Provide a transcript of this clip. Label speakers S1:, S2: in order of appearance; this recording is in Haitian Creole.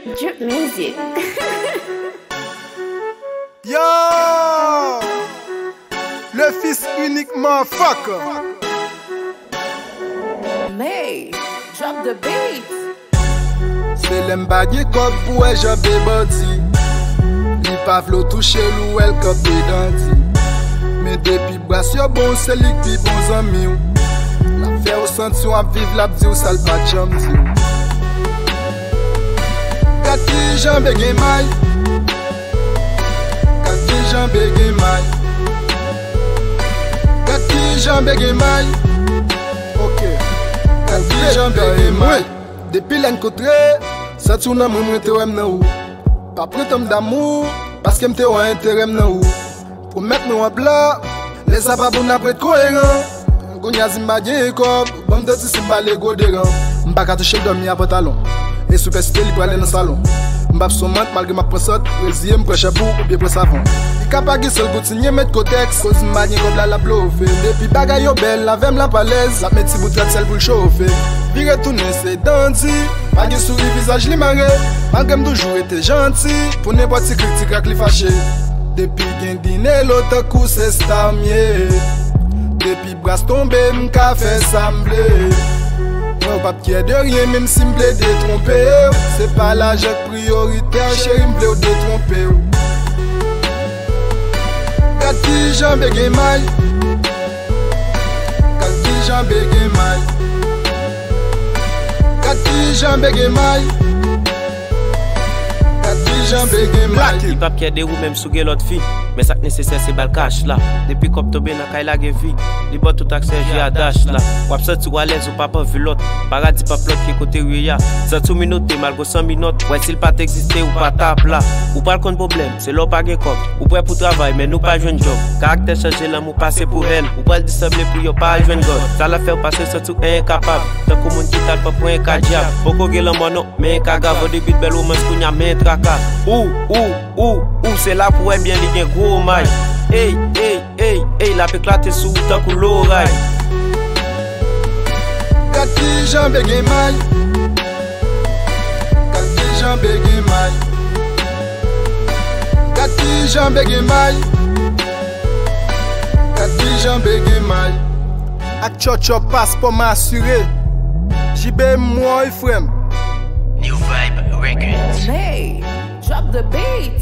S1: Drip music.
S2: Yo! Le fils uniquement fuck.
S3: May, drop the beat.
S2: C'est l'embagé comme pour un jambe bandi. Li pa vlo touche l'ou el kop de danti. Mais depuis bras yo bon c'est li pi bon zami ou. La fè ou senti ou ap viv la bdi ou sal pa cham di ou. Kati jambe gen may. Kati jambe gen may. Kati jambe gen may. Ok. Kati jambe gen may. Depuis l'an kotre, sa tou nan mwen te wèm nan ou. Pa prétom d'amour, paske mte wè intérêt nan ou. Promet nou wap la, les apabou nan prête kohéran. Gonya zimba gen ekob, bon de ti simba le go deran. Mpa ka touche l'domi a pantalon, e soupesite li prale nan salon. Mbap somant malgré ma presot, reziye mpreche pou ou bie pre savon. I kapagi sol goutinye met kotex, koz mba gen kob la blofe. Depi bagay yo bel, la vem la palez, la met ti boutret sel pou l'chofe. Vi retounen se danti, bagay souri visage li mare. Malgré m'doujou ete janti, pou ne poti kritik ak li fache. Depi gen dine l'autre kou se stamye. Depi bras tombe m'ka fè samble. Yon pap ki de rien même si m'ble détrompe. C'est pas la jette prioritaire, chéri m'ble ou détrompe. Kati jambe gen may. Kati jambe gen may. Kati jambe gen may. Kati jambe gen may.
S4: Li pap ki de ou même sou gen l'autre fille. Mais ça nécessaire c'est bal cash là. Depuis kop tobe nan kay la gen vie. Li bot tout accès à dash là. Wap sorti ou à l'aise ou pas vu l'autre. Paradis pas plot qui côté ya. Ça tout minute malgré 100 minutes. Ouais s'il pas exister ou pas tap là. Ou pas le problème, c'est l'eau pas gen kop. Ou prêt pour travail mais nous pas joindre job. Caractère changer l'amour passer pour elle. Ou pas le dissembler pour yo pas joindre God. Ça la fait passer surtout incapable. Tant que moun qui t'a pas pour un cas diable. Beaucoup gen l'amour non mais un caga au début de belle romance kounya mais traka. Ou c'est là pour bien li gen gros maille. Hey, la pe éclater sous tant que l'oreille.
S2: Kati jambe gen may. Kati jambe gen may. Kati jambe gen may. Kati jambe gen may. Ak chocho passe pour m'assurer. JB moi frère.
S4: New Vibe Records.
S3: May, drop the beat.